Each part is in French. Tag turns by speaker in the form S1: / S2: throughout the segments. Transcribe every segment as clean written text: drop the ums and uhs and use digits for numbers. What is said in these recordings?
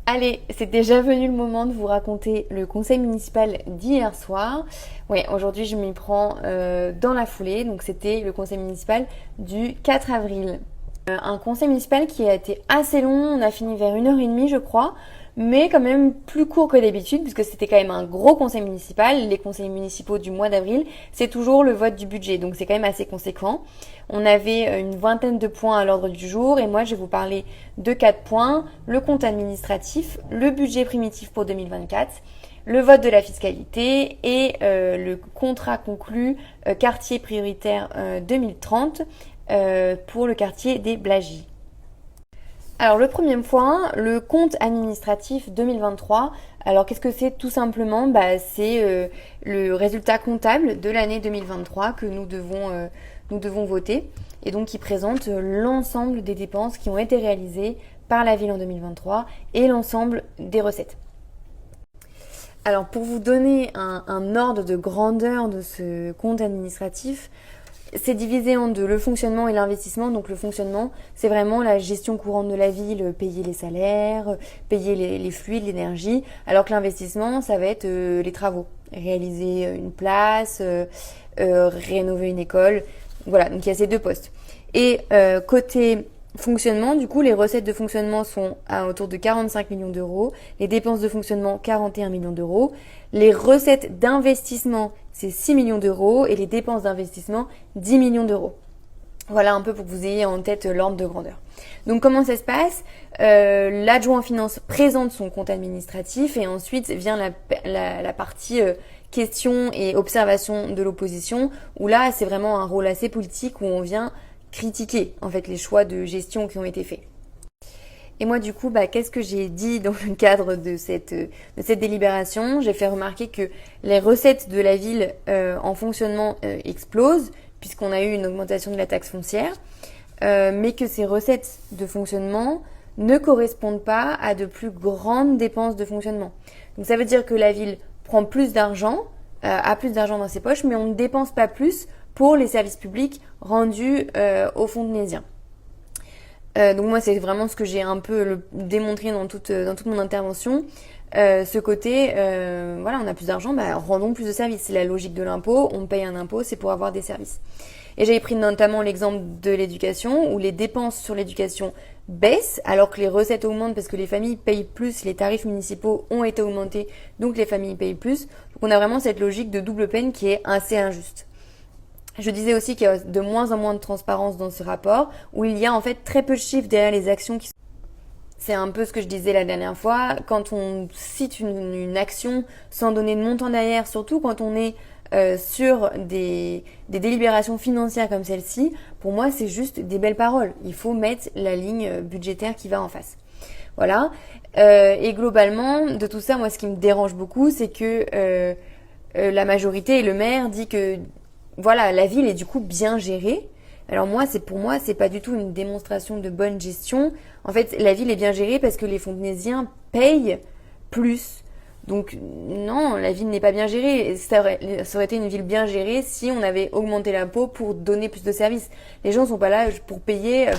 S1: Allez, c'est déjà venu le moment de vous raconter le conseil municipal d'hier soir. Ouais, aujourd'hui je m'y prends dans la foulée, donc c'était le conseil municipal du 4 avril. Un conseil municipal qui a été assez long, on a fini vers 1h30 je crois, mais quand même plus court que d'habitude puisque c'était quand même un gros conseil municipal. Les conseils municipaux du mois d'avril, c'est toujours le vote du budget, donc c'est quand même assez conséquent. On avait une vingtaine de points à l'ordre du jour et moi je vais vous parler de 4 points: le compte administratif, le budget primitif pour 2024, le vote de la fiscalité et le contrat conclu quartier prioritaire 2030 pour le quartier des Blagies. Alors le premier point, le compte administratif 2023. Alors qu'est-ce que c'est? Tout simplement, c'est le résultat comptable de l'année 2023 que nous devons voter et donc qui présente l'ensemble des dépenses qui ont été réalisées par la ville en 2023 et l'ensemble des recettes. Alors pour vous donner un ordre de grandeur de ce compte administratif, c'est divisé en deux, le fonctionnement et l'investissement. Donc le fonctionnement, c'est vraiment la gestion courante de la ville, payer les salaires, payer les fluides, l'énergie, alors que l'investissement, ça va être les travaux, réaliser une place, rénover une école. Voilà, donc il y a ces deux postes. Et côté fonctionnement, du coup, les recettes de fonctionnement sont à autour de 45 millions d'euros, les dépenses de fonctionnement 41 millions d'euros, les recettes d'investissement c'est 6 millions d'euros et les dépenses d'investissement 10 millions d'euros. Voilà un peu pour que vous ayez en tête l'ordre de grandeur. Donc comment ça se passe? L'adjoint en finance présente son compte administratif et ensuite vient la partie questions et observations de l'opposition où là c'est vraiment un rôle assez politique où on vient critiquer en fait les choix de gestion qui ont été faits. Et moi, du coup, qu'est-ce que j'ai dit dans le cadre de cette délibération? J'ai fait remarquer que les recettes de la ville en fonctionnement explosent, puisqu'on a eu une augmentation de la taxe foncière, mais que ces recettes de fonctionnement ne correspondent pas à de plus grandes dépenses de fonctionnement. Donc ça veut dire que la ville prend plus d'argent, a plus d'argent dans ses poches, mais on ne dépense pas plus pour les services publics rendus aux Fontenaisiens. Donc moi c'est vraiment ce que j'ai un peu démontré dans toute mon intervention. Ce côté, voilà, on a plus d'argent, rendons plus de services. C'est la logique de l'impôt, on paye un impôt, c'est pour avoir des services. Et j'avais pris notamment l'exemple de l'éducation, où les dépenses sur l'éducation baissent, alors que les recettes augmentent parce que les familles payent plus, les tarifs municipaux ont été augmentés, donc les familles payent plus. Donc on a vraiment cette logique de double peine qui est assez injuste. Je disais aussi qu'il y a de moins en moins de transparence dans ce rapport, où il y a en fait très peu de chiffres derrière les actions qui sont... C'est un peu ce que je disais la dernière fois, quand on cite une action sans donner de montant derrière, surtout quand on est sur des délibérations financières comme celle-ci, pour moi c'est juste des belles paroles. Il faut mettre la ligne budgétaire qui va en face. Voilà. Et globalement, de tout ça, moi ce qui me dérange beaucoup, c'est que la majorité et le maire dit que voilà, la ville est du coup bien gérée. Alors pour moi, c'est pas du tout une démonstration de bonne gestion. En fait, la ville est bien gérée parce que les Fontenaisiens payent plus. Donc non, la ville n'est pas bien gérée. Ça aurait été une ville bien gérée si on avait augmenté l'impôt pour donner plus de services. Les gens sont pas là pour payer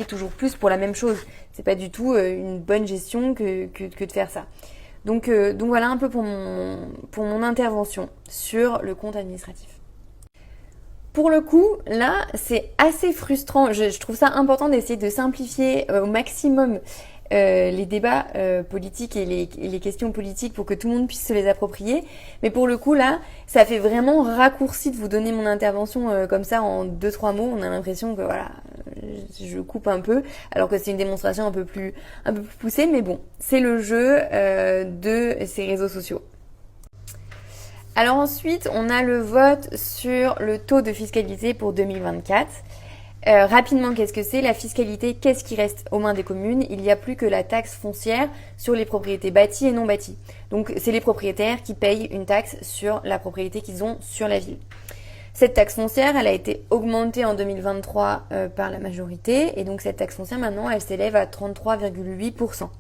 S1: toujours plus pour la même chose. C'est pas du tout une bonne gestion que de faire ça. Donc voilà un peu pour mon intervention sur le compte administratif. Pour le coup, là, c'est assez frustrant. Je trouve ça important d'essayer de simplifier au maximum les débats politiques et les questions politiques pour que tout le monde puisse se les approprier. Mais pour le coup, là, ça fait vraiment raccourci de vous donner mon intervention comme ça en 2-3 mots. On a l'impression que voilà, je coupe un peu, alors que c'est une démonstration un peu plus poussée. Mais bon, c'est le jeu de ces réseaux sociaux. Alors ensuite, on a le vote sur le taux de fiscalité pour 2024. Rapidement, qu'est-ce que c'est? La fiscalité, qu'est-ce qui reste aux mains des communes? Il n'y a plus que la taxe foncière sur les propriétés bâties et non bâties. Donc c'est les propriétaires qui payent une taxe sur la propriété qu'ils ont sur la ville. Cette taxe foncière, elle a été augmentée en 2023 par la majorité et donc cette taxe foncière maintenant, elle s'élève à 33,8%.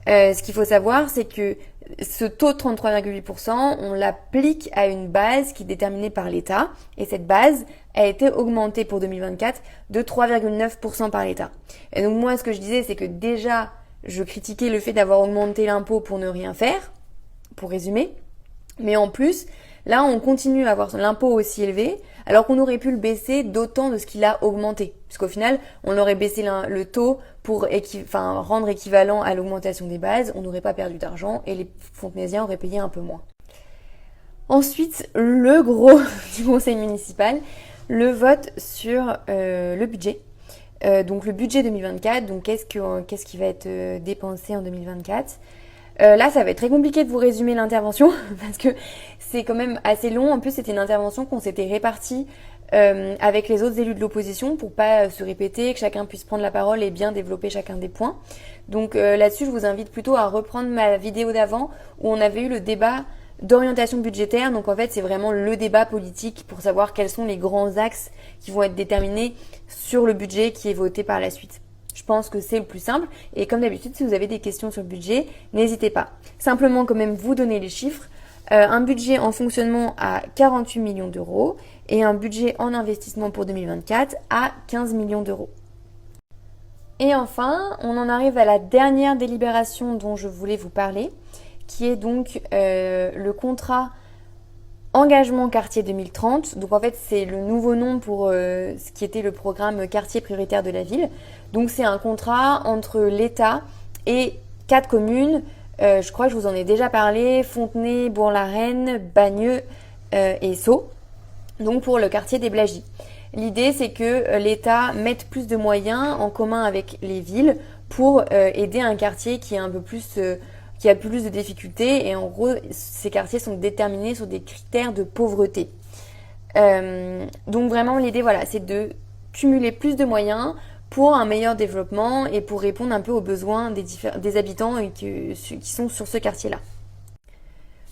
S1: Ce qu'il faut savoir, c'est que ce taux de 33,8%, on l'applique à une base qui est déterminée par l'État. Et cette base a été augmentée pour 2024 de 3,9% par l'État. Et donc moi, ce que je disais, c'est que déjà, je critiquais le fait d'avoir augmenté l'impôt pour ne rien faire, pour résumer. Mais en plus, là, on continue à avoir l'impôt aussi élevé, alors qu'on aurait pu le baisser d'autant de ce qu'il a augmenté. Puisqu'au final, on aurait baissé le taux pour rendre équivalent à l'augmentation des bases, on n'aurait pas perdu d'argent et les Fontenaisiens auraient payé un peu moins. Ensuite, le gros du conseil municipal, le vote sur le budget. Donc le budget 2024, donc qu'est-ce qui va être dépensé en 2024. Là, ça va être très compliqué de vous résumer l'intervention parce que c'est quand même assez long. En plus, c'était une intervention qu'on s'était répartie avec les autres élus de l'opposition pour pas se répéter, que chacun puisse prendre la parole et bien développer chacun des points. Donc là-dessus, je vous invite plutôt à reprendre ma vidéo d'avant où on avait eu le débat d'orientation budgétaire. Donc en fait, c'est vraiment le débat politique pour savoir quels sont les grands axes qui vont être déterminés sur le budget qui est voté par la suite. Je pense que c'est le plus simple. Et comme d'habitude, si vous avez des questions sur le budget, n'hésitez pas. Simplement quand même vous donner les chiffres. Un budget en fonctionnement à 48 millions d'euros et un budget en investissement pour 2024 à 15 millions d'euros. Et enfin, on en arrive à la dernière délibération dont je voulais vous parler, qui est donc le contrat Engagement Quartier 2030. Donc en fait, c'est le nouveau nom pour ce qui était le programme Quartier prioritaire de la ville. Donc c'est un contrat entre l'État et 4 communes. Je crois que je vous en ai déjà parlé, Fontenay, Bourg-la-Reine, Bagneux et Sceaux. Donc pour le quartier des Blagies. L'idée, c'est que l'État mette plus de moyens en commun avec les villes pour aider un quartier qui est un peu plus qui a plus de difficultés et en gros ces quartiers sont déterminés sur des critères de pauvreté. Donc vraiment l'idée voilà, c'est de cumuler plus de moyens pour un meilleur développement et pour répondre un peu aux besoins des habitants et qui sont sur ce quartier-là.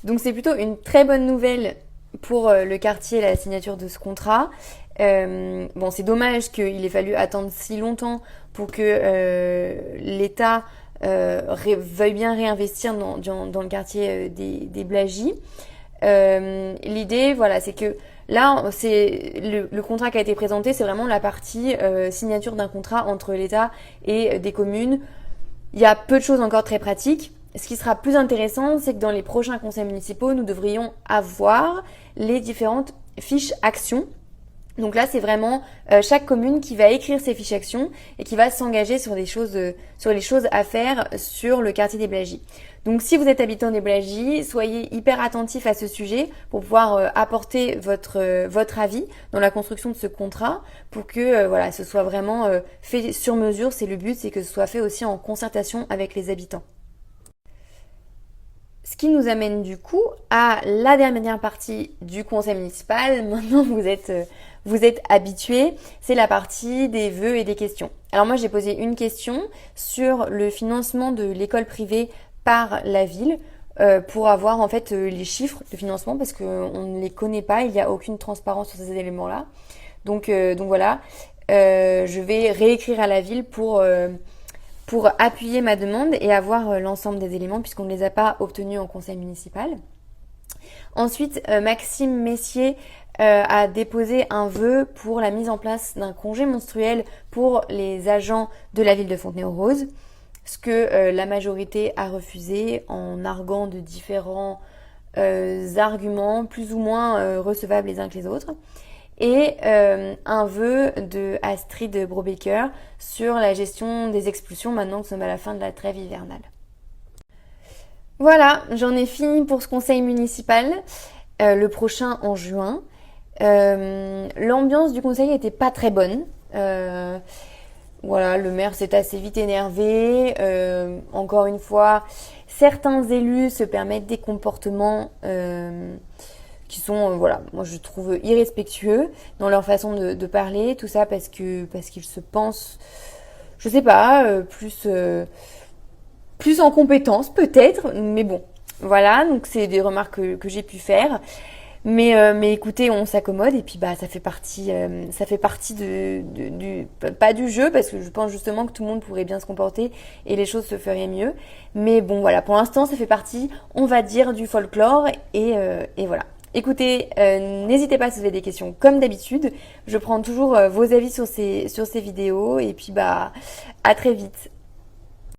S1: Donc c'est plutôt une très bonne nouvelle pour le quartier, la signature de ce contrat. Bon, c'est dommage qu'il ait fallu attendre si longtemps pour que l'État veuille bien réinvestir dans le quartier des Blagies. L'idée, voilà, c'est que là, c'est le contrat qui a été présenté, c'est vraiment la partie signature d'un contrat entre l'État et des communes. Il y a peu de choses encore très pratiques. Ce qui sera plus intéressant, c'est que dans les prochains conseils municipaux, nous devrions avoir les différentes fiches actions. Donc là, c'est vraiment chaque commune qui va écrire ses fiches actions et qui va s'engager sur les choses à faire sur le quartier des Blagies. Donc si vous êtes habitant des Blagies, soyez hyper attentifs à ce sujet pour pouvoir apporter votre avis dans la construction de ce contrat pour que voilà, ce soit vraiment fait sur mesure. C'est le but, c'est que ce soit fait aussi en concertation avec les habitants. Ce qui nous amène du coup à la dernière partie du conseil municipal. Maintenant, vous êtes habitués, c'est la partie des vœux et des questions. Alors moi, j'ai posé une question sur le financement de l'école privée par la ville pour avoir en fait les chiffres de financement parce qu'on ne les connaît pas, il n'y a aucune transparence sur ces éléments-là. Donc voilà, je vais réécrire à la ville pour appuyer ma demande et avoir l'ensemble des éléments puisqu'on ne les a pas obtenus en conseil municipal. Ensuite, Maxime Messier a déposé un vœu pour la mise en place d'un congé menstruel pour les agents de la ville de Fontenay-aux-Roses, ce que la majorité a refusé en arguant de différents arguments plus ou moins recevables les uns que les autres. Et un vœu de Astrid Brobecker sur la gestion des expulsions maintenant que nous sommes à la fin de la trêve hivernale. Voilà, j'en ai fini pour ce conseil municipal, le prochain en juin. L'ambiance du conseil n'était pas très bonne. Voilà, le maire s'est assez vite énervé. Encore une fois, certains élus se permettent des comportements qui sont, voilà, moi je trouve irrespectueux dans leur façon de parler, tout ça parce qu'ils se pensent, je sais pas, plus en compétence peut-être, mais bon, voilà, donc c'est des remarques que j'ai pu faire. Mais écoutez, on s'accommode et puis bah ça fait partie pas du jeu parce que je pense justement que tout le monde pourrait bien se comporter et les choses se feraient mieux. Mais bon voilà, pour l'instant ça fait partie, on va dire, du folklore et voilà. Écoutez, n'hésitez pas si vous avez des questions comme d'habitude. Je prends toujours vos avis sur ces vidéos et puis bah à très vite.